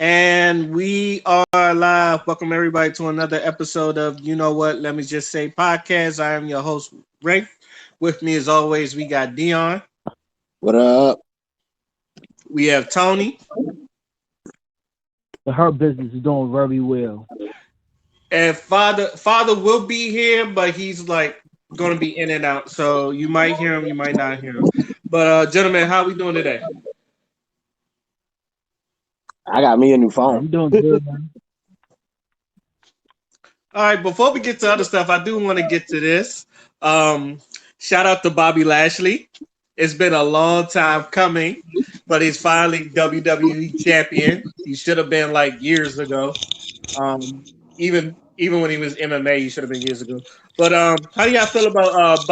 And we are live. Welcome everybody to another episode of You Know What? Let Me Just Say podcast. I am your host, Ray. With me as always, we got Dion. What up? We have Tony. Her business is doing very well. And Father will be here, but he's like gonna be in and out. So you might hear him, you might not hear him. But gentlemen, how we doing today? I got me a new I'm phone. doing good, man. All right, before we get to other stuff, I do want to get to this. Shout out to Bobby Lashley. It's been a long time coming, but he's finally WWE champion. He should have been like years ago. Even when he was MMA, he should have been years ago. But how do y'all feel about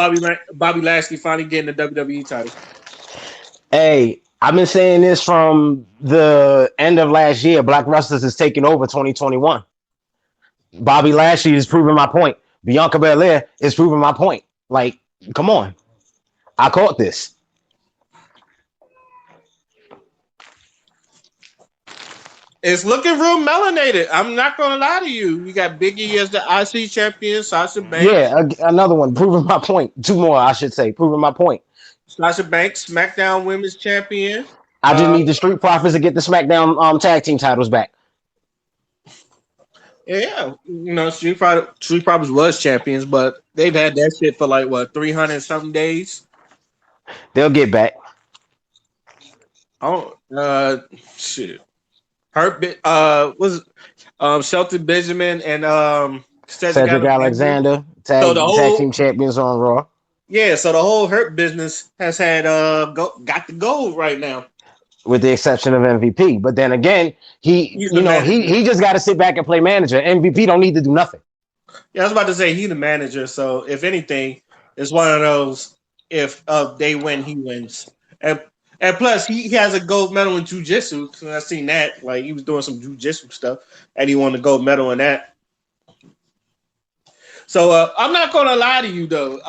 Bobby Lashley finally getting the WWE title? Hey, I've been saying this from the end of last year. Black Wrestlers is taking over 2021. Bobby Lashley is proving my point. Bianca Belair is proving my point. Like, come on. I caught this. It's looking real melanated. I'm not gonna lie to you. You got Biggie as the IC champion, Sasha Banks. Yeah, another one. Proving my point. Two more, I should say. Proving my point. Sasha Banks, SmackDown Women's Champion. I just need the Street Profits to get the SmackDown tag team titles back. Yeah, you know, Street Profits was champions, but they've had that shit for like what 300 something days. They'll get back. Oh, shit. Hurt. Was Shelton Benjamin and Cedric Alexander, tag team champions on Raw. Yeah, so the whole Hurt business has had got the gold right now, with the exception of MVP. But then again, he just got to sit back and play manager. MVP don't need to do nothing. Yeah, I was about to say he's the manager. So if anything, it's one of those. If they win, he wins, and plus he has a gold medal in jiu-jitsu. So I seen that, like he was doing some jiu-jitsu stuff, and he won the gold medal in that. So I'm not gonna lie to you though.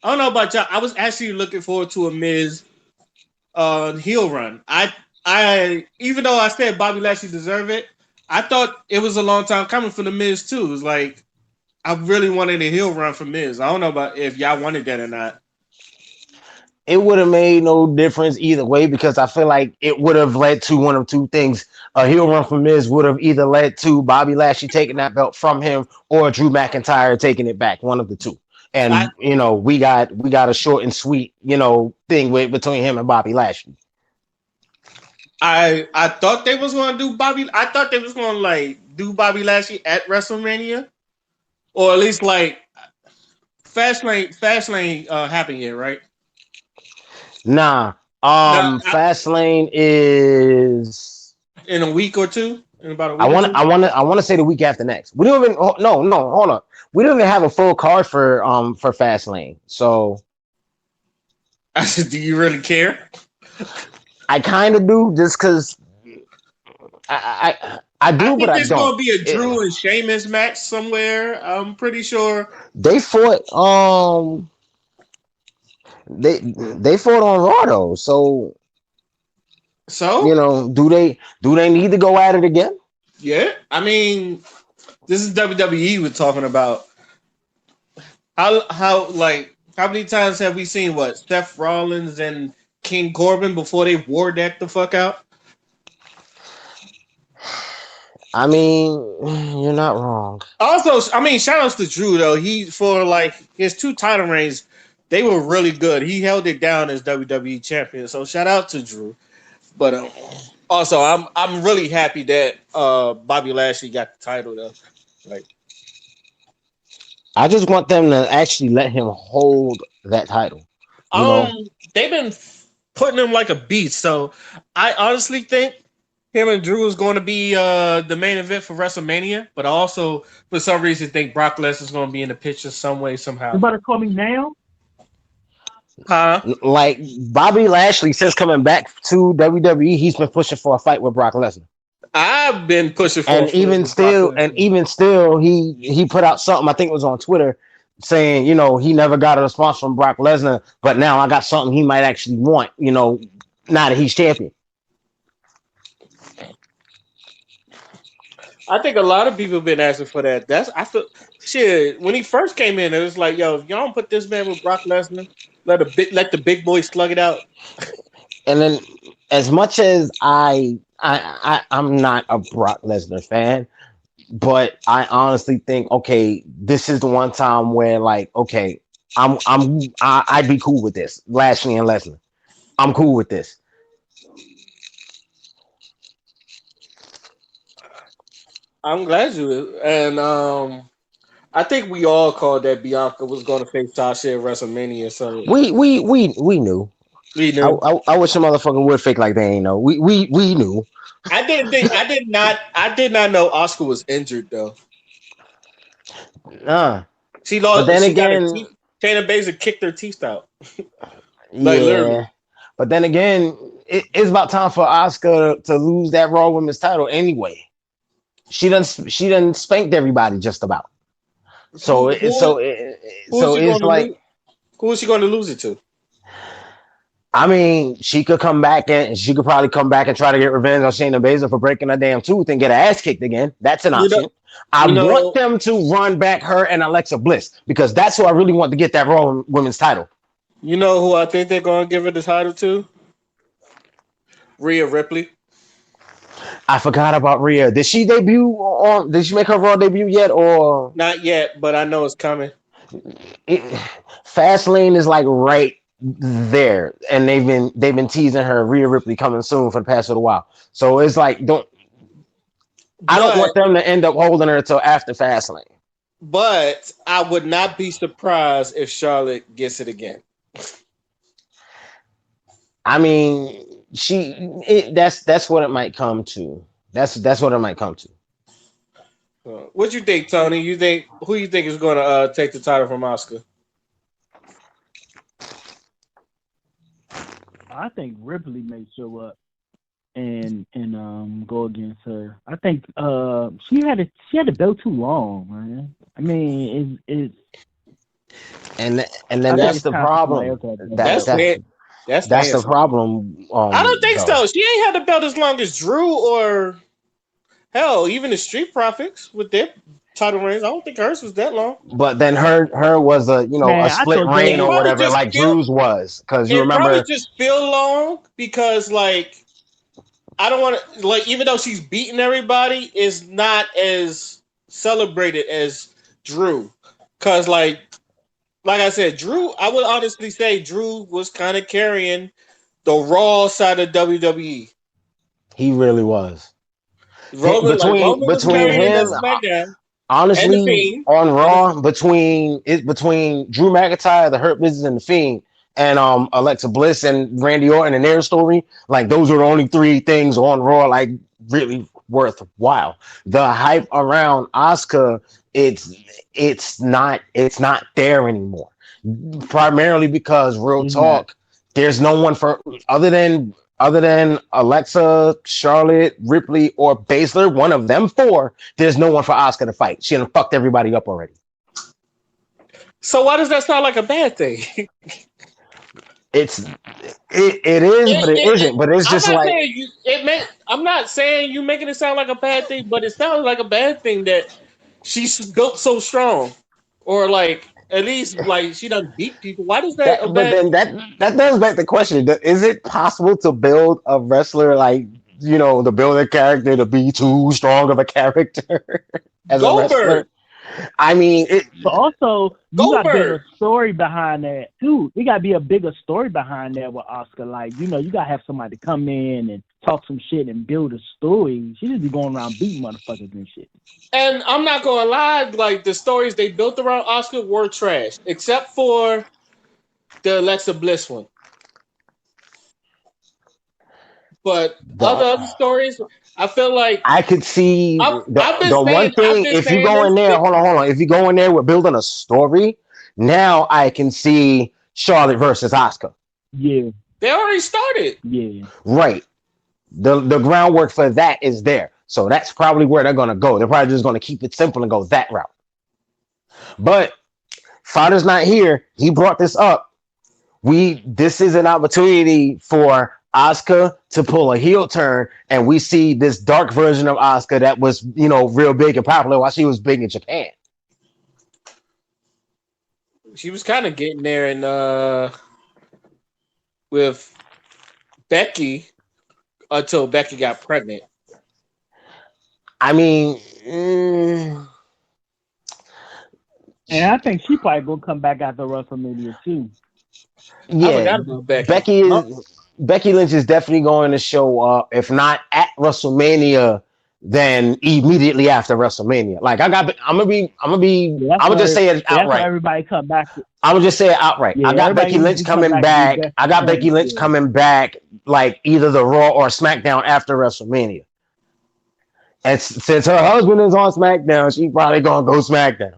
I don't know about y'all. I was actually looking forward to a Miz heel run. I even though I said Bobby Lashley deserved it, I thought it was a long time coming for the Miz too. It was like I really wanted a heel run for Miz. I don't know about if y'all wanted that or not. It would have made no difference either way because I feel like it would have led to one of two things. A heel run for Miz would have either led to Bobby Lashley taking that belt from him or Drew McIntyre taking it back. One of the two. And we got a short and sweet, thing between him and Bobby Lashley. I thought they was gonna do Bobby. I thought they was gonna like do Bobby Lashley at WrestleMania, or at least like Fastlane happened yet, right? Nah. Fastlane is in a week or two. In about a week. I want to say the week after next. We don't even. No, hold on. We don't even have a full card for Fastlane. So, I said, do you really care? I kind of do, just because I do, but I don't. There's gonna be a Drew and Sheamus match somewhere. I'm pretty sure they fought. They fought on Raw though. So do they need to go at it again? Yeah, I mean, this is WWE we're talking about. How many times have we seen Seth Rollins and King Corbin before they wore that the fuck out? I mean, you're not wrong. Also, I mean, shout outs to Drew though. He for his 2 title reigns, they were really good. He held it down as WWE champion. So shout out to Drew. But also, I'm really happy that Bobby Lashley got the title though. I just want them to actually let him hold that title. They've been putting him like a beast. So I honestly think him and Drew is going to be the main event for WrestleMania. But I also, for some reason, think Brock Lesnar is going to be in the picture some way, somehow. You about to call me now? Huh? Like Bobby Lashley since coming back to WWE, he's been pushing for a fight with Brock Lesnar. I've been pushing for, and even still, he put out something. I think it was on Twitter saying, he never got a response from Brock Lesnar, but now I got something he might actually want. Now that he's champion. I think a lot of people have been asking for that. That's I feel shit. When he first came in, it was like, yo, if y'all don't put this man with Brock Lesnar, let the big boy slug it out. And then, as much as I'm not a Brock Lesnar fan, but I honestly think, okay, this is the one time where, like, okay, I'd be cool with this. Lashley and Lesnar, I'm cool with this. I'm glad you and I think we all called that Bianca was going to face Sasha at WrestleMania. So We knew. we I, knew. I wish a motherfucker would fake like they ain't know. We knew. I did not know Oscar was injured though. Uh, She but lost. then She got her again, teeth. Shayna Baszler kicked her teeth out, like literally. yeah. But then again, it's about time for Oscar to lose that Raw Women's title anyway. She done spanked everybody just about. So Who it, who so it, who is so she it's going to like, lose? Who is she going to lose it to? I mean, she could come back and she could probably come back and try to get revenge on Shayna Baszler for breaking her damn tooth and get her ass kicked again. That's an You know. option. I You want know. them to run back her and Alexa Bliss because that's who I really want to get that Raw Women's title. You know who I think they're going to give her the title to? Rhea Ripley. I forgot about Rhea. Did she debut on? Did she make her Raw debut yet? Or Not yet, but I know it's coming. it, Fastlane is like right there, and they've been teasing her Rhea Ripley coming soon for the past little while. So it's like, I don't But want them to end up holding her until after Fastlane. but I would not be surprised if Charlotte gets it again. I mean, that's what it might come to. That's what it might come to. What you think, Tony? You think is going to take the title from Oscar? I think Ripley may show up and go against her. I think she had the belt too long, man. I mean, And then I think that's it's the time for somebody problem. else to have that That That's belt. that's it. That's that's the dancing. problem. I don't think Though. so. She ain't had the belt as long as Drew or hell, even the Street Profits with their title reigns. I don't think hers was that long. But then her was a Man, I split thought they reign It or had probably whatever, just like feel. Drew's was, because you It probably remember. just feel long because like I don't want to like even though she's beating everybody, is not as celebrated as Drew. Cause like I said, Drew. I would honestly say Drew was kind of carrying the Raw side of WWE. He really was. Roman was Between carrying that him, SmackDown and the honestly, Fiend on and the Raw, between Drew McIntyre, the Hurt Business, and the Fiend, and Alexa Bliss and Randy Orton and their story, like those are the only three things on Raw like really worthwhile. The hype around Asuka, it's it's not there anymore. Primarily because real it's not. talk, there's no one for other than Alexa, Charlotte, Ripley, or Baszler, one of them four, there's no one for Oscar to fight. She done fucked everybody up already. So why does that sound like a bad thing? It's it is, but it isn't. But it's I'm just not like, saying you. I'm not saying you making it sound like a bad thing, but it sounds like a bad thing that she's built so strong, or like at least like she doesn't beat people. Why does that a that. But bad? then that does back the question: is it possible to build a wrestler like, to build a character to be too strong of a character as a Goldberg, wrestler? I mean, But also, you got Goldberg. bigger story behind that too. It got to be a bigger story behind that with Oscar. Like, you got to have somebody come in and talk some shit and build a story. She just be going around beating motherfuckers and shit. And I'm not gonna lie, like the stories they built around Oscar were trash, except for the Alexa Bliss one. But other the stories, I feel like I could see the one I've thing. been If you saying go this. in there, hold on. If you go in there with building a story, now I can see Charlotte versus Oscar. Yeah, They already started. yeah. Right. The groundwork for that is there. So that's probably where they're gonna go. They're probably just gonna keep it simple and go that route. But Father's not here. He brought this up. This is an opportunity for Asuka to pull a heel turn, and we see this dark version of Asuka that was, real big and popular while she was big in Japan. She was kind of getting there, and with Becky until Becky got pregnant. I mean, And I think she probably gonna come back after WrestleMania too. I forgot about Becky. Becky Lynch is definitely going to show up, if not at WrestleMania, then immediately after WrestleMania. Like I'm gonna just say it outright. That's why everybody come back. I'm gonna just say it outright. Yeah, I got Becky Lynch coming back. I got Becky Lynch coming back, like either the Raw or SmackDown after WrestleMania. And since her husband is on SmackDown, she's probably gonna go SmackDown.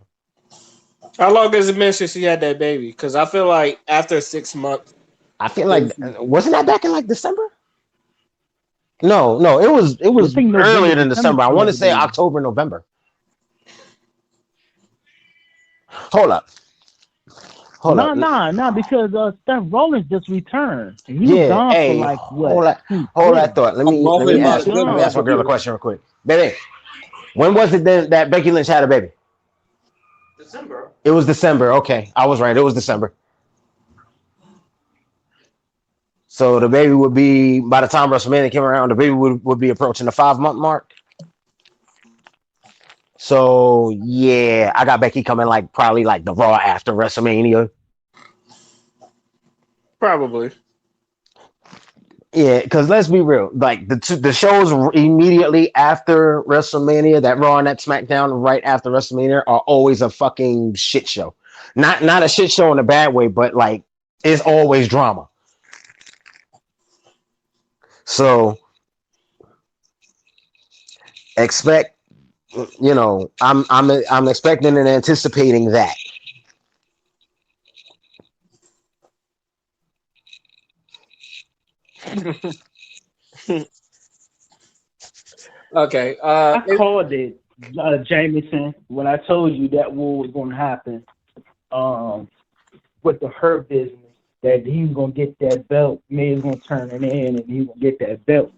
How long has it been since she had that baby? Because I feel like after 6 months. I feel like wasn't that back in like December? No, it was earlier than December. I want to say October, November. Hold up. No, because Seth Rollins just returned. He was gone for like what? Hold that thought. Let me ask my girl a question real quick. Baby, when was it then that Becky Lynch had a baby? December. It was December. Okay, I was right. It was December. So the baby would be, by the time WrestleMania came around, the baby would be approaching the 5-month mark. So yeah, I got Becky coming like probably like the Raw after WrestleMania. Probably. Yeah, because let's be real, like the shows immediately after WrestleMania, that Raw and that SmackDown right after WrestleMania are always a fucking shit show. Not a shit show in a bad way, but like it's always drama. So expect, I'm expecting and anticipating that. Okay. I called it, Jameson, when I told you that what was going to happen with the Hurt business, that he was going to get that belt, Miz going to turn it in, and he was going to get that belt.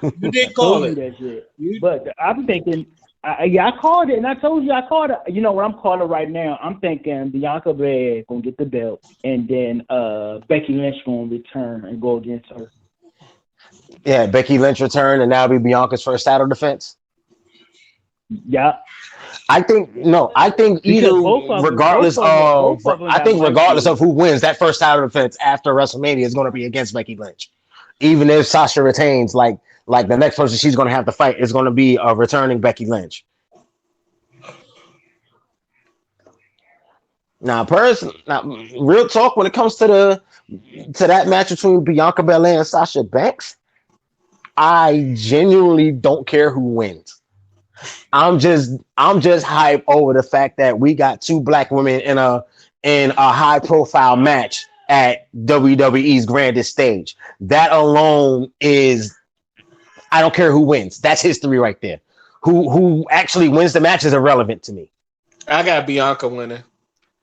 You did call it. That shit. But I'm thinking, I called it, and I told you I called it. You know what I'm calling right now? I'm thinking Bianca Belair going to get the belt, and then Becky Lynch going to return and go against her. Yeah, Becky Lynch returned, and that'll be Bianca's first title defense. Yeah. I think either regardless of who wins, that first title defense after WrestleMania is going to be against Becky Lynch. Even if Sasha retains, like the next person she's going to have to fight is going to be a returning Becky Lynch. Now, real talk, when it comes to that match between Bianca Belair and Sasha Banks, I genuinely don't care who wins. I'm just hyped over the fact that we got two black women in a high profile match at WWE's grandest stage. That alone is, I don't care who wins. That's history right there. Who actually wins the match is irrelevant to me. I got Bianca winning.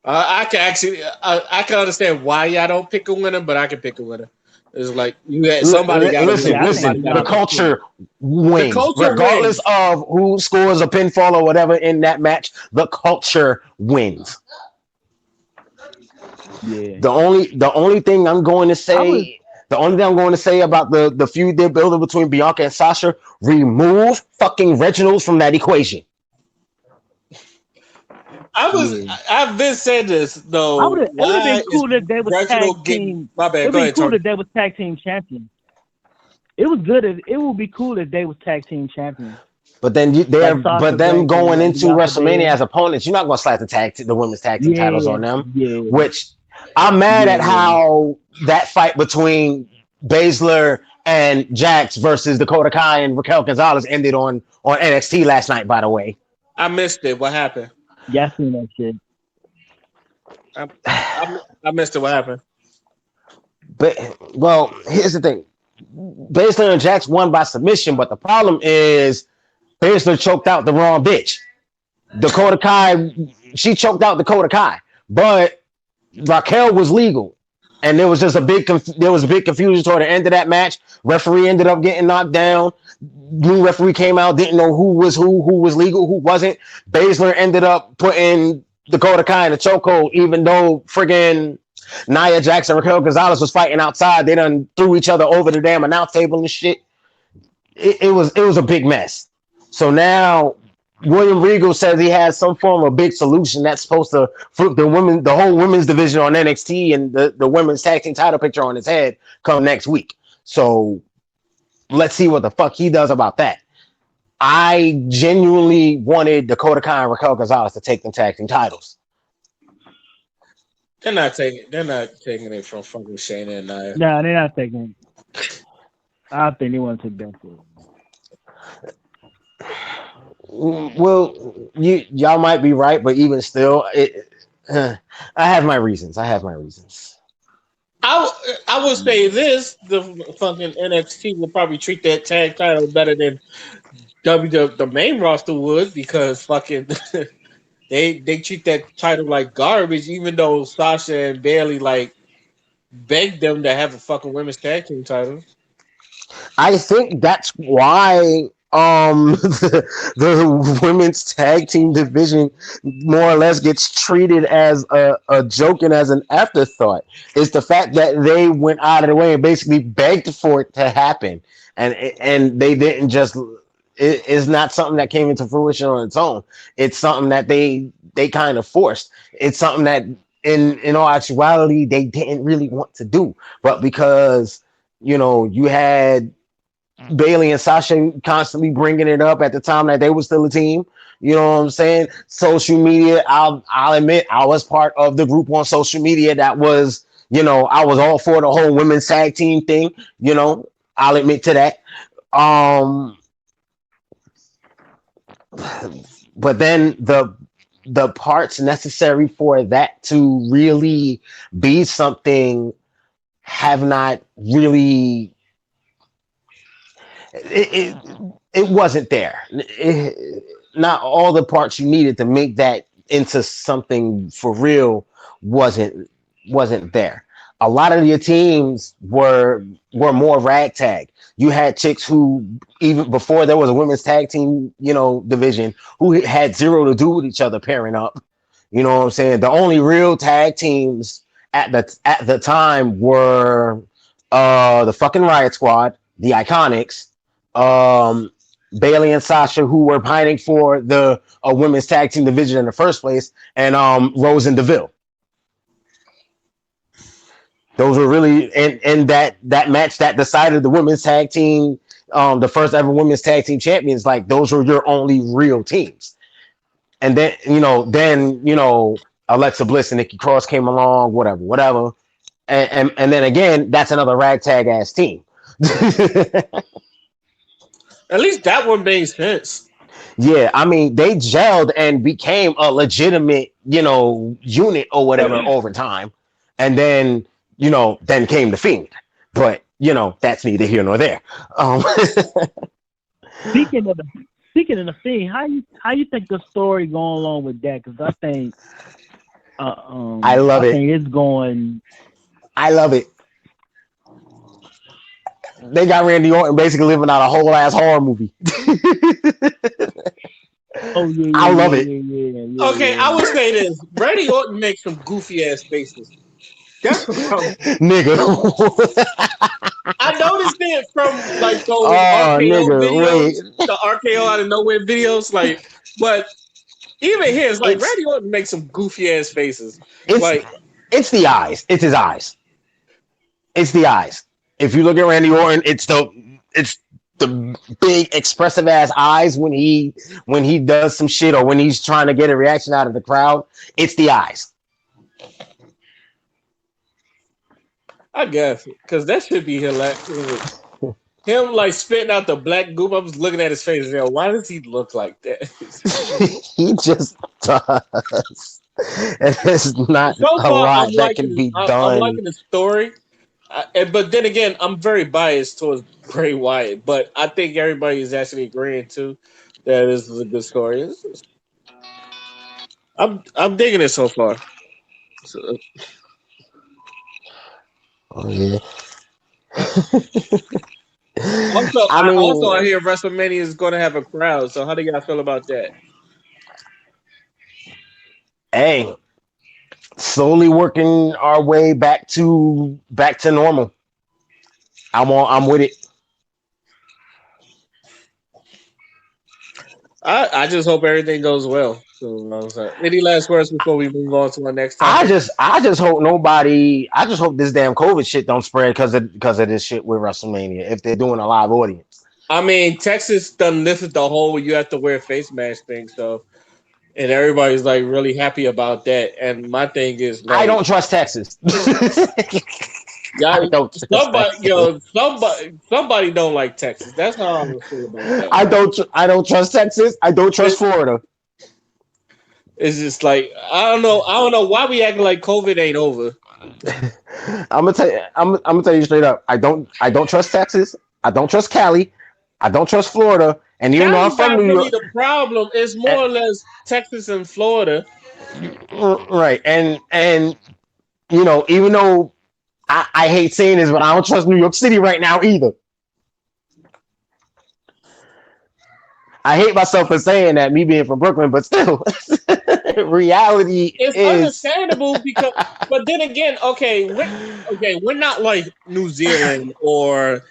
I can understand why y'all don't pick a winner, but I can pick a winner. It's like you had somebody. Listen. The culture wins, regardless of who scores a pinfall or whatever in that match. The culture wins. Yeah. The only thing I'm going to say, about the feud they're building between Bianca and Sasha, remove fucking Reginald from that equation. I've been saying this though. It would have been cool if they was tag team. My bad. It would be cool if they was tag team champions. It would be cool if they was tag team champions. But then them going into WrestleMania as opponents, you're not going to slap the women's tag team titles on them. Yeah. Which I'm mad at how that fight between Baszler and Jax versus Dakota Kai and Raquel Gonzalez ended on NXT last night. By the way, I missed it. What happened? Yeah, I seen that shit. I missed it. What happened? But here's the thing: Baszler and Jax won by submission, but the problem is Baszler choked out the wrong bitch. Dakota Kai, she choked out Dakota Kai, but Raquel was legal, and there was just there was a big confusion toward the end of that match. Referee ended up getting knocked down. New referee came out, didn't know who was legal, who wasn't. Baszler ended up putting Dakota Kai in a chokehold, even though friggin' Nia Jax and Raquel Gonzalez was fighting outside. They done threw each other over the damn announce table and shit. It was a big mess. So now William Regal says he has some form of big solution that's supposed to flip the whole women's division on NXT and the women's tag team title picture on his head come next week. So let's see what the fuck he does about that. I genuinely wanted Dakota Kai and Raquel Gonzalez to take them tag team titles. They're not taking it from fucking Shayna and Nia. No, they're not taking it. I think they want to take that for it. Well, y'all might be right, but even still, I have my reasons. I would say this: the fucking NXT will probably treat that tag title better than the main roster would, because fucking they treat that title like garbage, even though Sasha and Bayley like begged them to have a fucking women's tag team title. I think that's why the women's tag team division more or less gets treated as a joke and as an afterthought. It's the fact that they went out of the way and basically begged for it to happen, and they didn't just. It's not something that came into fruition on its own. It's something that they kind of forced. It's something that in all actuality they didn't really want to do, but because you had Bayley and Sasha constantly bringing it up at the time that they were still a team. You know what I'm saying? Social media, I'll admit, I was part of the group on social media that was, I was all for the whole women's tag team thing. I'll admit to that. But then the parts necessary for that to really be something have not really. It wasn't there. Not all the parts you needed to make that into something for real wasn't there. A lot of your teams were more ragtag. You had chicks who, even before there was a women's tag team, division, who had zero to do with each other pairing up. You know what I'm saying? The only real tag teams at the time were the fucking Riot Squad, the Iconics, Bayley and Sasha, who were pining for the women's tag team division in the first place, and Rose and Deville. Those were really and that match that decided the women's tag team, the first ever women's tag team champions. Like, those were your only real teams. And then Alexa Bliss and Nikki Cross came along, whatever. And then again, that's another ragtag ass team. At least that one made sense. Yeah, I mean, they gelled and became a legitimate, unit or whatever over time. And then, then came the Fiend. But, that's neither here nor there. Speaking of the Fiend, how you think the story going along with that? Because I think I love it. I think it's going. I love it. They got Randy Orton basically living out a whole ass horror movie. Oh yeah, I love it. Yeah, okay, I would say this: Randy Orton makes some goofy ass faces. That's what nigga. I noticed it from like those RKO videos, the RKO out of nowhere videos. Like, but even his, like, Randy Orton makes some goofy ass faces. It's the eyes. It's his eyes. It's the eyes. If you look at Randy Orton, it's the big expressive ass eyes when he does some shit or when he's trying to get a reaction out of the crowd. It's the eyes. I guess, because that should be hilarious. Him like spitting out the black goop. I was looking at his face. Yo, why does he look like that? He just does. And there's not so a lot that can be done. I'm liking the story. But then again, I'm very biased towards Bray Wyatt. But I think everybody is actually agreeing too that this is a good story. I'm digging it so far. So, Oh yeah. Also, I I mean, hear WrestleMania is going to have a crowd. So how do y'all feel about that? hey, slowly working our way back to normal. I'm with it. I just hope everything goes well. So, any last words before we move on to our next topic? I just hope this damn COVID shit don't spread because of this shit with WrestleMania if they're doing a live audience. I mean, Texas done lifted the whole you have to wear a face mask thing. So, and everybody's like really happy about that. And my thing is I like, don't trust Texas. I y'all, don't trust Texas. somebody don't like Texas. That's how I'm gonna feel about that. I don't trust Texas. I don't trust It, Florida. it's just like I don't know why we acting like COVID ain't over. I'm gonna tell you straight up. I don't trust Texas. I don't trust Cali. I don't trust Florida. And even though I'm Cali's from not New really York, the problem. It's eh, more or less Texas and Florida. right? And even though I hate saying this, but I don't trust New York City right now either. I hate myself for saying that, me being from Brooklyn, but still, reality It's is. understandable because, but then again, we're not like New Zealand or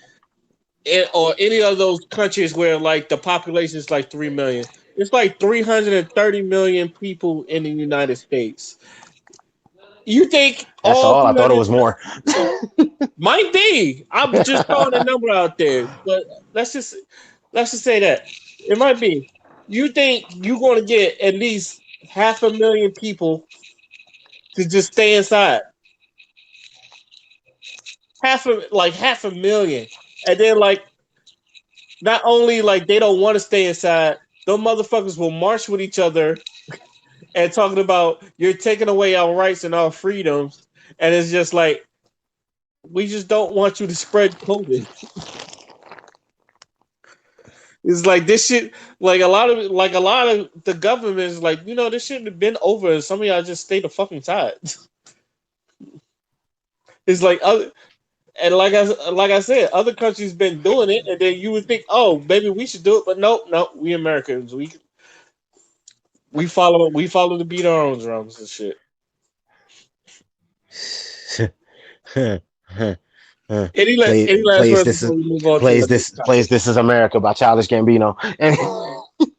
any of those countries where like the population is like 3 million. It's like 330 million people in the United States. You think That's all all. I thought it 300 was more. might be? I'm just throwing a number out there, but let's just let's just say that it might be. You think you're going to get at least 500,000 people to just stay inside? Half a million, and then like not only like they don't want to stay inside, those motherfuckers will march with each other and talking about you're taking away our rights and our freedoms, and it's just like we just don't want you to spread COVID. It's like this shit, like a lot of the government is like, this shouldn't have been over, and some of y'all just stay the fucking side. It's like other, and like I said, other countries been doing it, and then you would think, oh, maybe we should do it, but nope, nope, we Americans, we follow the beat our own drums and shit. Any last plays words this is before we move on to plays the next this topic? plays This Is America by Childish Gambino. And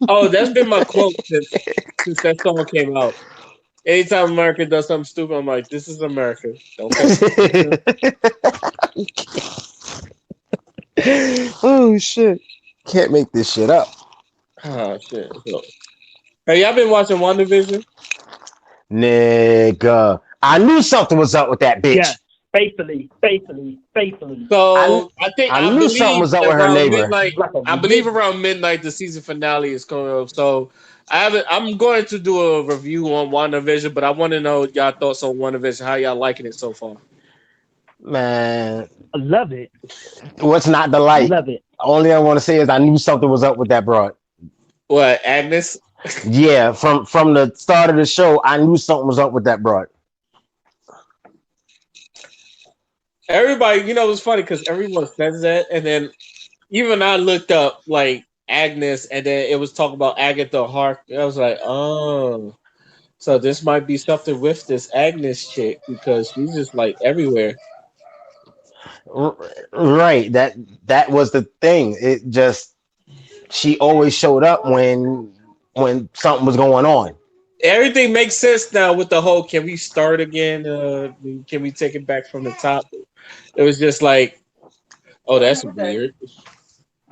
Oh, that's been my quote since that song came out. Anytime America does something stupid, I'm like, "This is America. Don't fuck with it." oh shit. Can't make this shit up. Oh shit. So, hey, y'all been watching WandaVision? Nigga. I knew something was up with that Yes, bitch. faithfully, faithfully, faithfully. So I I knew something believe was up with her around neighbor. midnight. Like a I believe religion. around midnight the season finale is coming up. So I haven't. I'm going to do a review on WandaVision, but I want to know y'all thoughts on WandaVision. How y'all liking it so far? Man, I love it. what's not to like? Love it. Only I want to say is I knew something was up with that broad. What, Agnes? Yeah, from the start of the show, I knew something was up with that broad. Everybody, it was funny because everyone says that, and then even I looked up like Agnes, and then it was talking about Agatha Hark. I was like, oh, so this might be something with this Agnes chick because she's just like everywhere. Right. That was the thing. It just she always showed up when something was going on. Everything makes sense now with the whole. Can we start again? Can we take it back from the top? It was just like, oh, that's weird.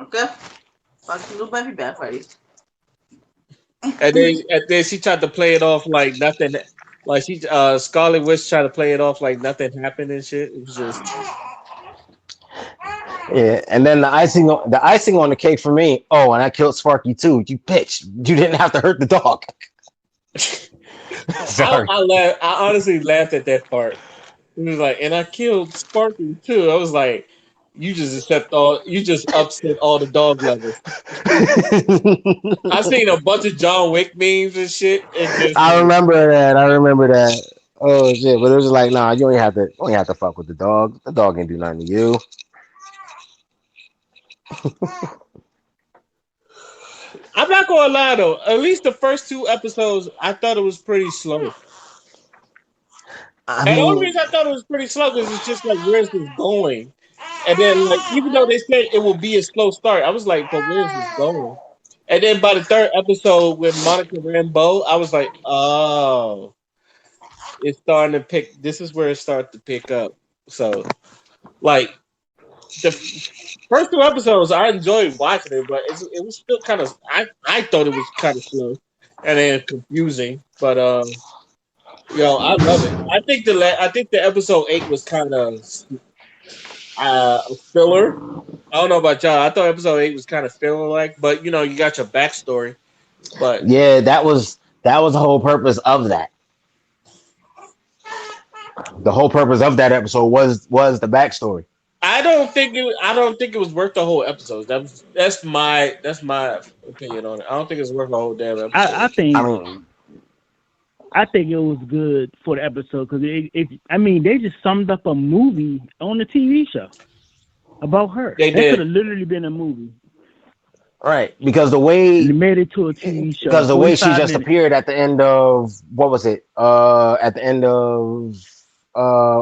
Okay. Fuck you, baby back ready. And then she tried to play it off like nothing. Like Scarlet Witch tried to play it off like nothing happened and shit. It was just Yeah, and then the icing on the cake for me. Oh, and I killed Sparky too. You bitch! You didn't have to hurt the dog. Sorry. I honestly laughed at that part. It was like, and I killed Sparky too. I was like, you just upset all the dog lovers. I seen a bunch of John Wick memes and shit, and just I like, remember that. I remember that. Oh shit! But it was just like, nah, you ain't have to fuck with the dog. The dog ain't do nothing to you. I'm not gonna lie though. At least the first two episodes, I thought it was pretty slow. I And the only mean, reason I thought it was pretty slow is it's just like where's this going? And then like even though they said it will be a slow start, I was like, but where's this going? And then by the third episode with Monica Rambeau, I was like, oh, it's starting to pick. This is where it started to pick up. So like the first two episodes, I enjoyed watching it, but it was still kind of. I thought it was kind of slow and then confusing, but I love it. I think the episode 8 was kind of a filler. I don't know about y'all. I thought episode 8 was kind of filler like, but you got your backstory. But yeah, that was the whole purpose of that. The whole purpose of that episode was the backstory. I don't think it was worth the whole episode. That's my opinion on it. I don't think it's worth the whole damn I episode. I think mean, I think it was good for the episode because I mean they just summed up a movie on the TV show about her. They That could have did. literally been a movie, right? Because the and they way made it to a TV show. because the way she 45 just minutes. appeared at the end of what was it? At the end of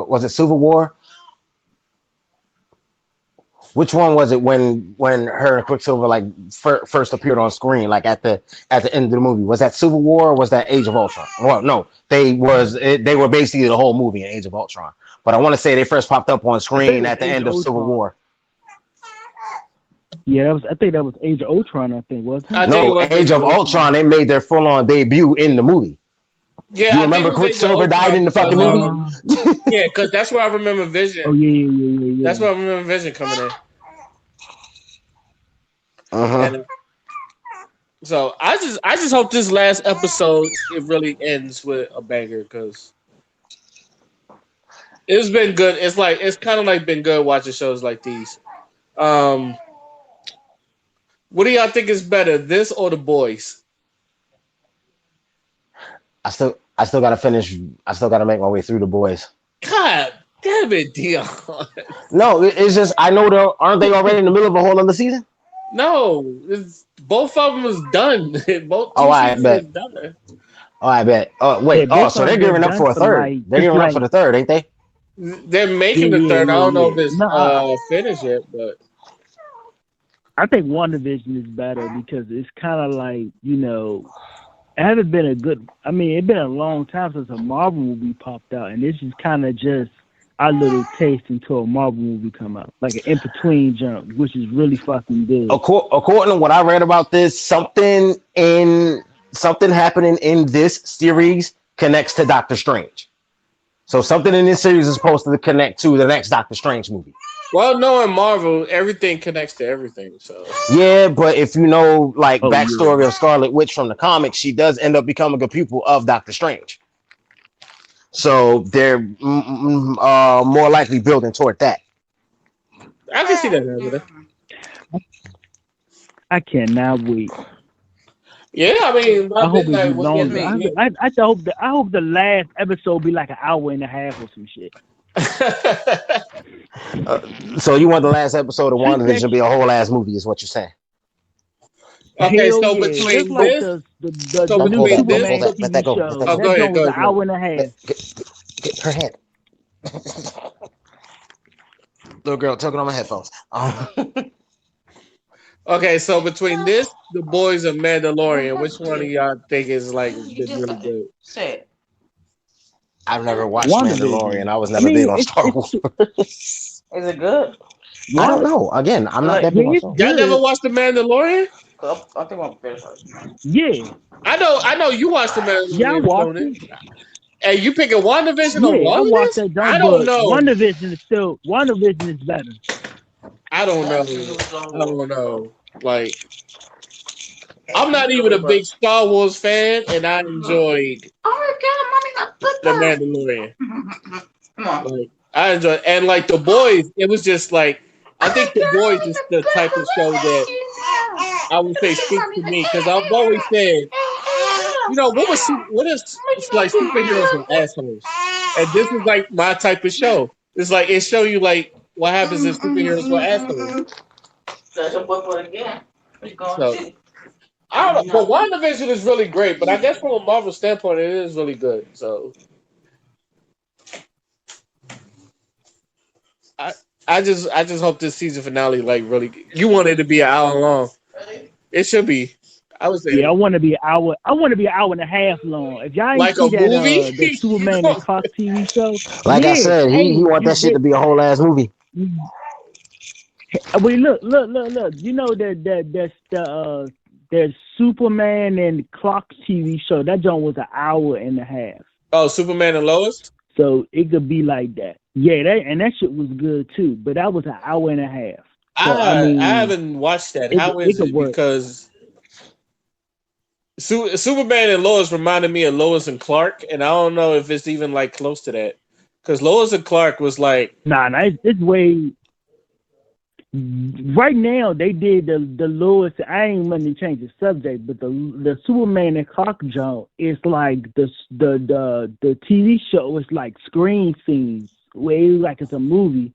was it Civil War? Which one was it when her and Quicksilver like first appeared on screen, like at the end of the movie? Was that Civil War or was that Age of Ultron? Well, no, they were basically the whole movie in Age of Ultron. But I want to say they first popped up on I think it screen was at the Age end of of Civil Ultron. War. Yeah, I think that was Age of Ultron. I think wasn't I it? think it No, was Age Age of of Ultron. Ultron, they made their full on debut in the movie. Yeah, You I think remember it was Age of Quicksilver died Ultron in the because fucking movie? yeah, because that's where I remember Oh Vision. yeah. That's where I remember Vision coming in, Uh-huh. and so I just hope this last episode it really ends with a banger because it's been good. It's kind of like been good watching shows like these. Um, what do y'all think is better, this or The Boys? I still gotta finish. I still gotta make my way through the boys. God damn it, Dion. No, it's just I know they aren't they already in the middle of a whole other season? No, both of them is done. Both Oh, two I seasons is bet. done. Oh, I bet. Oh, Yeah, wait. Oh, both so of they're them been gearing up done for a for third. like They're it's gearing up for like the third, ain't they? They're yeah making the yeah third. I yeah don't know yeah. if it's No, finished yet, but I think WandaVision is better because it's kind of like it hasn't been a good. I mean, it's been a long time since a Marvel movie popped out, and this is kind of just our little taste until a Marvel movie come out, like an in between jump, which is really fucking good. According to what I read about this, something happening in this series connects to Doctor Strange. So something in this series is supposed to connect to the next Doctor Strange movie. well, knowing Marvel, everything connects to everything. So Yeah, but if you know like Oh yeah. backstory of Scarlet Witch from the comics, she does end up becoming a pupil of Doctor Strange. So they're more likely building toward that. I can see that happening. I cannot wait. Yeah, I mean, by I hope it be midnight we'll get longer. Me. I hope the last episode be like an hour and a half or some shit. So you want the last episode of Shoot that WandaVision to be a shit. whole ass movie, is what you're saying? Okay, Hell so yeah. Just between like this, so the new Hold that, between hold, this, hold Superman that, let that TV go, let that show. oh, go. go That ahead, joint go was an ahead, go ahead. hour and a half. Get her head. Little girl, tugging on my headphones. Okay, so between this, The Boys, and Mandalorian, which one of y'all think is like You been just really good? say it. I've never watched WandaVision. Mandalorian. I was I never big mean, on Star it's Wars. Is it good? I don't what? know. Again, I'm not Like, that Yeah, big on it's Star Wars. Y'all never good. watched The Mandalorian? I think I'm finished. Yeah, I know you watched The yeah, I Mandalorian, watched Tony. it. And you picking WandaVision Yeah, over I all of watched this? that I joint, don't but know. WandaVision is better. I don't know. Last season was I on don't know. Like, I'm not even a big Star Wars fan, and I enjoyed Oh my god, mommy The got Mandalorian. put Come on. Like, I enjoyed, and like The Boys, it was just like I think The Boys is the type of show that I would say speaks to me because I've always said what is like superheroes are assholes, and this is like my type of show. It's like it show you like what happens if superheroes were assholes. That's a boy again. We going to So see. I don't know, but WandaVision is really great. But I guess from a Marvel standpoint, it is really good. So I I just hope this season finale like really. You want it to be an hour long. It should be. I would Yeah, I say want to be an hour. I want to be an hour and a half long. If y'all ain't like see a that movie. that Superman and Clark TV show, Like I yeah, said, he hey, want that shit to be a whole ass movie. wait, look. You know that's the Superman and Clark TV show. That joint was an hour and a half, Oh, Superman and Lois. so it could be like that. Yeah, that shit was good too, but that was an hour and a half. So I I mean, haven't watched that. it How it is could it? work. Because Superman and Lois reminded me of Lois and Clark, and I don't know if it's even like close to that. Because Lois and Clark was like, Nah, it's way. Right now, they did the Lewis. I ain't want to change the subject, but the Superman and Clark joint is like the TV show is like screen scenes, way like it's a movie.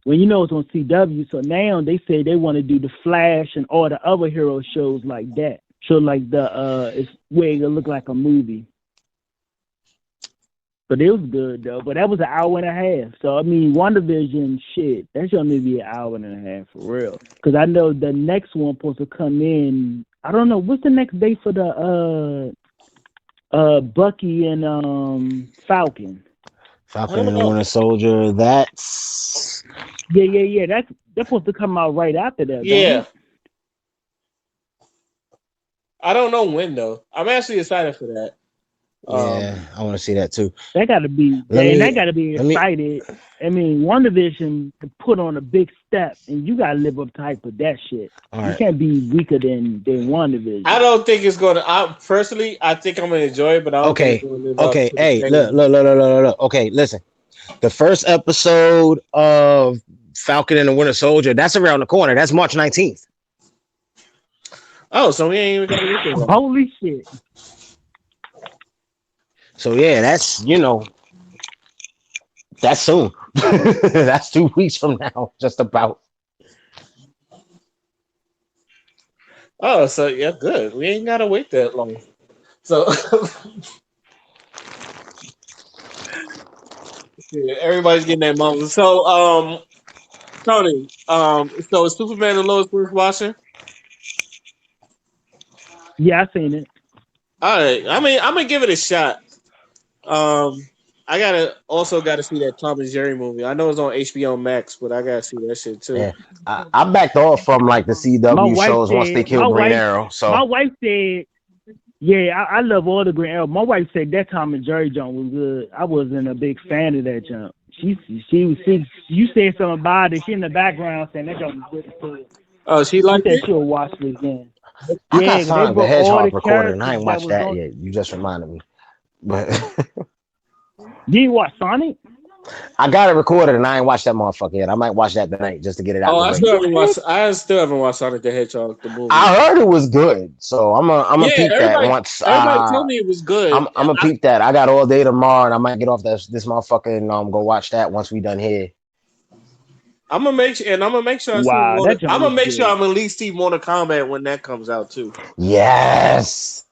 When you know it's on CW, so now they say they want to do the Flash and all the other hero shows like that. So like it's where it look like a movie. But it was good though. But that was an hour and a half. So I mean, WandaVision, shit, that's gonna be an hour and a half for real. Because I know the next one supposed to come in. I don't know what's the next date for the Bucky and Falcon. I Falcon don't and the know. Winter Soldier. That's Yeah. That's supposed to come out right after that, don't Yeah, it? I don't know when though. I'm actually excited for that. yeah. Um, I want to see that too. That gotta be Let and that me gotta be let me. excited. I mean, WandaVision to put on a big step, and you gotta live up to hype of that shit. All You right. can't be weaker than I WandaVision. don't think it's gonna. I personally, I think I'm gonna enjoy it, but I don't think it's Okay. gonna live up Okay. to the Hey, look, fame. look, look, look, look, look, look. Okay, listen. The first episode of Falcon and the Winter Soldier. That's around the corner. That's March 19th. Oh, so we ain't even gotta wait that long. Holy shit! So yeah, that's soon. That's 2 weeks from now, just about. Oh, so yeah, good. We ain't gotta wait that long. So yeah, everybody's getting that moment. So Tony, so is Superman and Lois worth watching? Yeah, I seen it. All right. I mean, I'm gonna give it a shot. Um, I gotta see that Tom and Jerry movie. I know it's on HBO Max, but I gotta see that shit too. Yeah, I backed off from like the My CW wife shows once they said. killed Green Arrow. My So wife said. Yeah, I love all the Green Arrow. My wife said that Tom and Jerry jump was good. I wasn't a big fan of that jump. She you said something about it. She in the background saying that jump was good too. Oh, she She liked said it. she'll watch it again. I got Yeah, 'cause they Sonic the brought all the Hedgehog recorded, and I characters ain't that watched was that on. yet. You just reminded me, but Did you watch Sonic? I got it recorded, and I ain't watched that motherfucker yet. I might watch that tonight just to get it out Oh, the way. What? I still haven't watched Sonic the Hedgehog the movie. I heard it was good, so I'm a Yeah, peep that once. everybody told me it was good. I'm a peep that. I got all day tomorrow, and I might get off this motherfucker and go watch that once we done here. I'm gonna make sure I see Wow, that I'm jump gonna was make sure good. I'm at least see Mortal Kombat when that comes out too, Yes,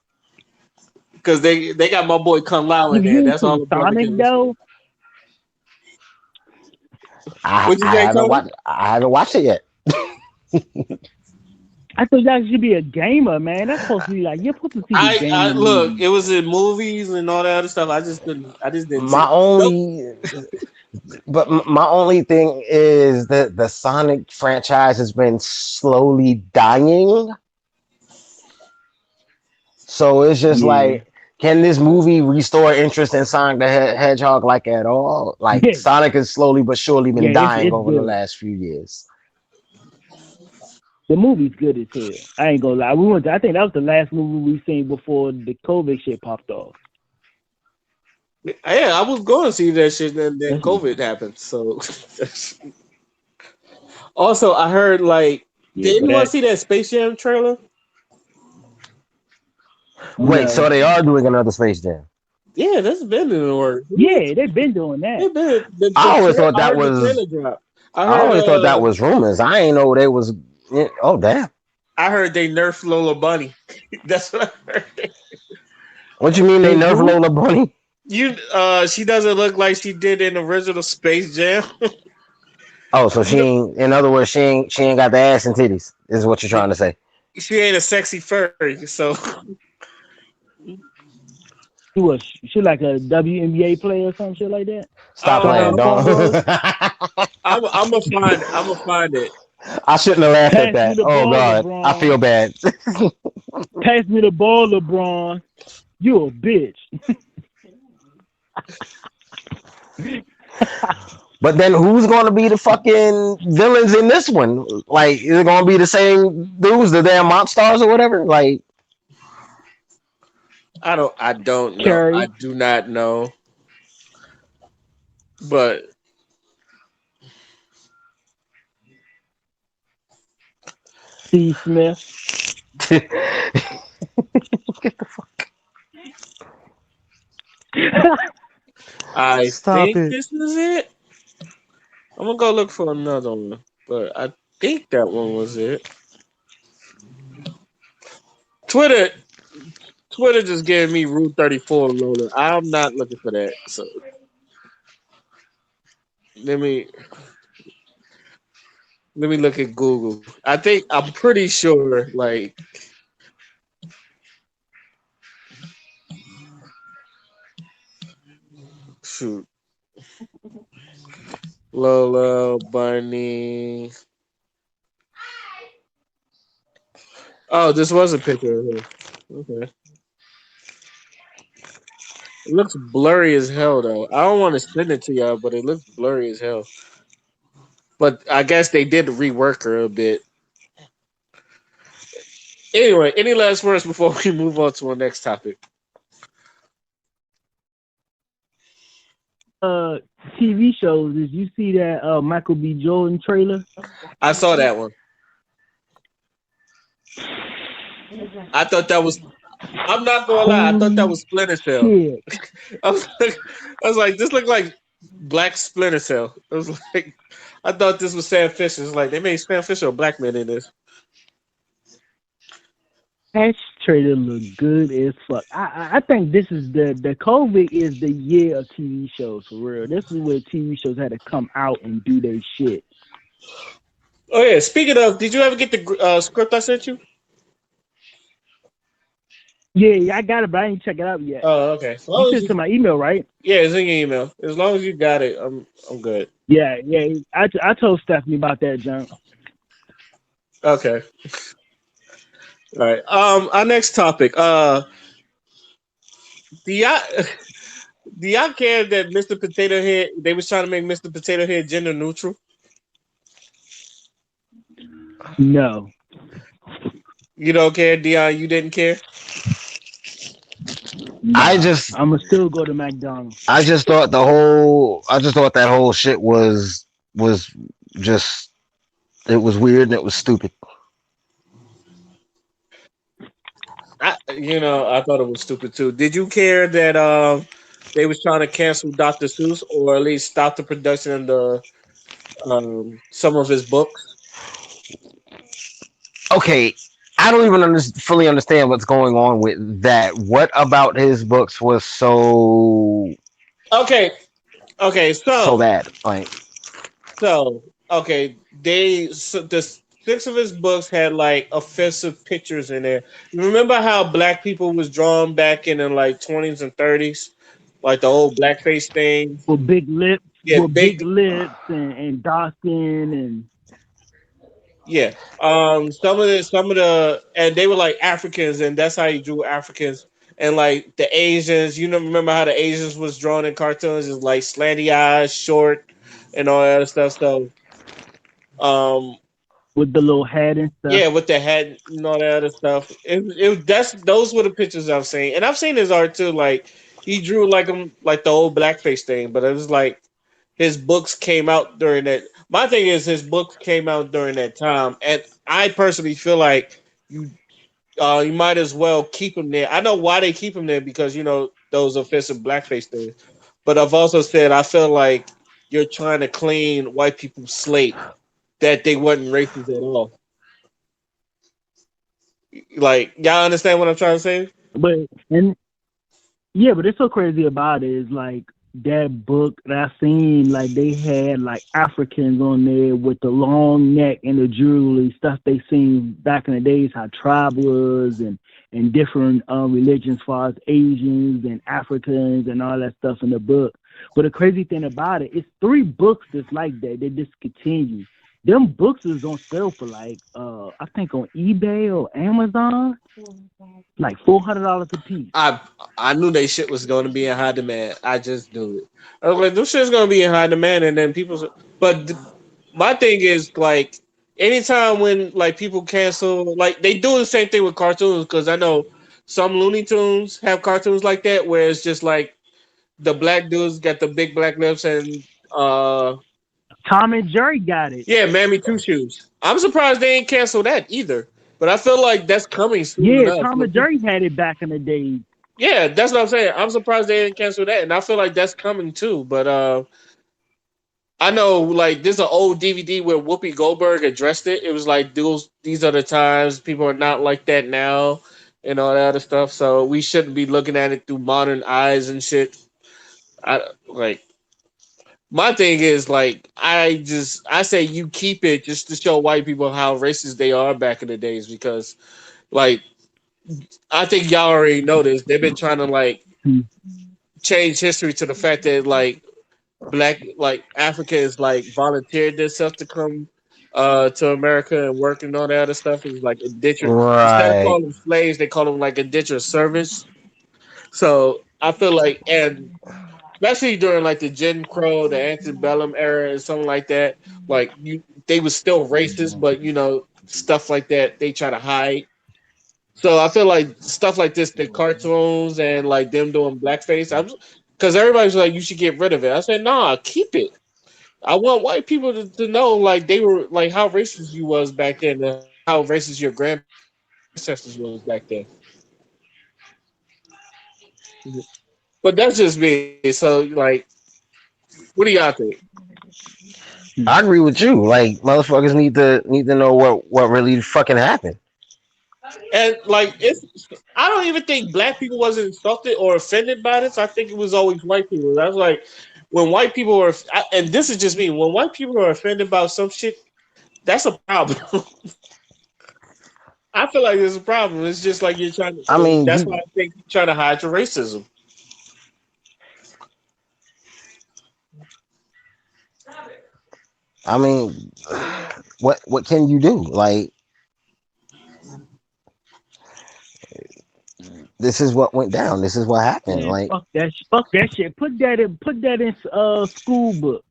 because they got my boy Kung Lao in If there. you That's all see the brother Sonic can. though, What'd you say, Tony? I haven't watched it yet. I thought that should be a gamer, man. That's supposed to be like you're supposed to see the game I in the look. movie. It was in movies and all that other stuff. I just didn't see My it. Nope. only, my only thing is that the Sonic franchise has been slowly dying. So it's just Yeah, like, can this movie restore interest in Sonic the Hedgehog like at all? Like yeah, Sonic has slowly but surely yeah. been It's dying it's over the good. last few years. The movie's good as hell. I ain't gonna lie. I think that was the last movie we seen before the COVID shit popped off. Yeah, I was going to see that shit, and then That's, COVID happened. So, also, I heard like, yeah, did but anyone that see that Space Jam trailer? Wait, so No. they are doing another Space Jam? Yeah, that's been in the works. Yeah, they've been doing that. They been I always thought I that heard the was. trailer drop. I I heard always thought that was rumors. I ain't know they was. Oh damn! I heard they nerfed Lola Bunny. That's what I heard. What you mean they They nerf who? Lola Bunny? She doesn't look like she did in the original Space Jam. Oh, so You she know, ain't. In other words, she ain't got the ass and titties. Is what you're trying to say? she ain't a sexy furry, so She like a WNBA player or some shit like that. I Stop don't playing, know. don't. I'm gonna find it. I shouldn't have laughed at Pass me that. the Oh ball, God, I feel LeBron. bad. Pass me the ball, LeBron. You a bitch. But then who's going to be the fucking villains in this one? Like, is it going to be the same dudes, the damn monsters or whatever? Like, I don't know. I Carrie, do not know. But Steve Smith. I stop think it. this is it. I'm gonna go look for another one. But I think that one was it. Twitter Twitter just gave me Route 34 rolling. I'm not looking for that. So let me let me look at Google. I'm pretty sure like shoot. Lola Bunny. Oh, this was a picture of her. Okay. It looks blurry as hell though. I don't want to send it to y'all, but it looks blurry as hell. But I guess they did rework her a bit. Anyway, any last words before we move on to our next topic? Uh, TV shows. Did you see that Michael B. Jordan trailer? I saw that one. I thought that was. I'm not gonna lie. I thought that Holy was Splinter Cell. shit! I was like, this looked like Black Splinter Cell. I was like, I thought this was Sam Fisher. It's like they made Sam Fisher a black man in this. That trailer look good as fuck. I think this is the COVID is the year of TV shows for real. This is where TV shows had to come out and do their shit. Oh yeah. Speaking of, did you ever get the script I sent you? Yeah, I got it, but I ain't check it out yet. Oh, okay. As You long as sent it you, to my email, right? yeah, it's in your email. As long as you got it, I'm good. Yeah. I told Stephanie about that junk. Okay. All right. Our next topic. Do y'all do y'all care that Mr. Potato Head? They was trying to make Mr. Potato Head gender neutral. No. You don't care, Dion. You didn't care. I Nah. just, I'ma still go to McDonald's. I just thought that whole shit was just, it was weird and it was stupid. I thought it was stupid too. Did you care that they was trying to cancel Dr. Seuss or at least stop the production of the some of his books? Okay, I don't even fully understand what's going on with that. What about his books was Okay, okay, so bad? Like, so okay, the six of his books had like offensive pictures in there. You remember how black people was drawn back in the like 20s and 30s, like the old blackface thing? With big lips, Yeah, big. and dark skin and Yeah. Some of the and they were like Africans and that's how he drew Africans. And like the Asians, remember how the Asians was drawn in cartoons is like slanty eyes, short, and all that other stuff. So um with the little hat and stuff. yeah, with the hat and all that other stuff. That's those were the pictures I've seen. And I've seen his art too. Like he drew like the old blackface thing, but it was like his books came out during that. My thing is his books came out during that time, and I personally feel like you you might as well keep him there. I know why they keep him there because those offensive blackface things. But I've also said I feel like you're trying to clean white people's slate that they wasn't racist at all. Like y'all understand what I'm trying to say? But and yeah, but it's so crazy about it is like that book that I seen, like they had like Africans on there with the long neck and the jewelry stuff they seen back in the days, how tribe was and different religions, as far as Asians and Africans and all that stuff in the book. But the crazy thing about it, it's three books that's like that. They discontinue. Them books is on sale for like I think on eBay or Amazon, like $400 a piece. I I knew they shit was going to be in high demand. I just knew it. I was like, this shit's going to be in high demand, and then But my thing is like, anytime when like people cancel, like they do the same thing with cartoons because I know some Looney Tunes have cartoons like that where it's just like the black dudes got the big black lips and Tom and Jerry got it. yeah, Mammy Two Shoes. I'm surprised they ain't cancel that either. But I feel like that's coming soon Yeah, enough. Tom and Jerry had it back in the day. Yeah, that's what I'm saying. I'm surprised they didn't cancel that, and I feel like that's coming too. But I know like there's an old DVD where Whoopi Goldberg addressed it. It was like these are the times people are not like that now, and all that other stuff. So we shouldn't be looking at it through modern eyes and shit. I like my thing is like I say you keep it just to show white people how racist they are back in the days because like I think y'all already noticed they've been trying to like Hmm. change history to the fact that like black like Africans like volunteered themselves to come to America and work and all that other stuff. It was like indentured instead of Right. calling them slaves, they call them like indentured servants. So I feel like and especially during like the Jim Crow, the antebellum era and something like that, like they was still racist, but stuff like that they try to hide. So I feel like stuff like this, the cartoons and like them doing blackface, I'm because everybody's like, you should get rid of it. I said, nah, keep it. I want white people to know like they were like how racist you was back then, and how racist your ancestors was back then. But that's just me. So like, what do y'all think? I agree with you. Like motherfuckers need to know what really fucking happened. And like, it's I don't even think black people wasn't insulted or offended by this. I think it was always white people. That's like when white people are, and this is just me. When white people are offended about some shit, that's a problem. I feel like there's a problem. It's just like you're trying I to. mean, That's why I think you're trying to hide your racism. I mean, what can you do? Like this is what went down. This is what happened. Man, Like fuck that shit. Put that in school books.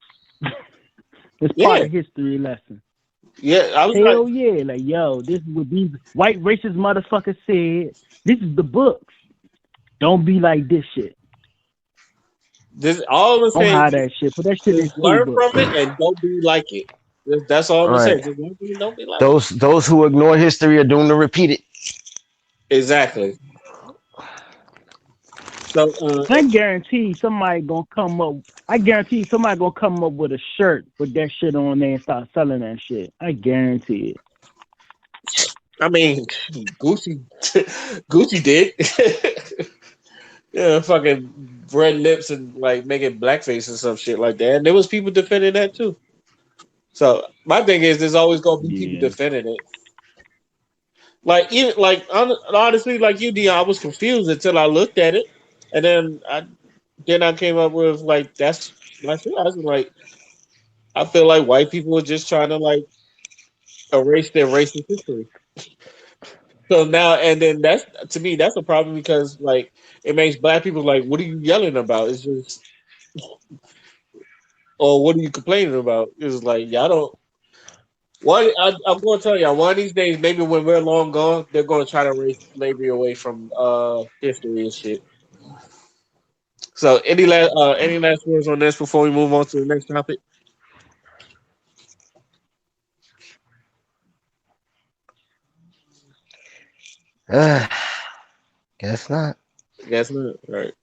It's part Yeah, of history lesson. yeah. I was like, Hell yeah, like yo, this is what these white racist motherfuckers said. This is the books. Don't be like this shit. this. All I'm Don't saying, hide that shit. Put that shit in just school learn books. from it and don't be like it. That's all I'm gonna say. right. Just learn from it, don't be like it. Those who ignore history are doomed to repeat it. Exactly. So, I guarantee somebody gonna come up. I guarantee somebody gonna come up with a shirt with that shit on there and start selling that shit. I guarantee it. I mean, Gucci, Gucci did. Yeah, fucking red lips and like making blackface and some shit like that. And there was people defending that too. So my thing is, there's always gonna be people Yeah. defending it. Like even like honestly, like you, Dion, I was confused until I looked at it, and then I came up with like that's my shit. I was like, I feel like white people are just trying to like erase their racist history. So now and then that's to me that's a problem because like it makes black people like, what are you yelling about? It's just or what are you complaining about? It's like y'all don't. I'm going to tell y'all one of these days, maybe when we're long gone, they're going to try to erase slavery away from history and shit. So any last words on this before we move on to the next topic? Guess not. Guess not. Right.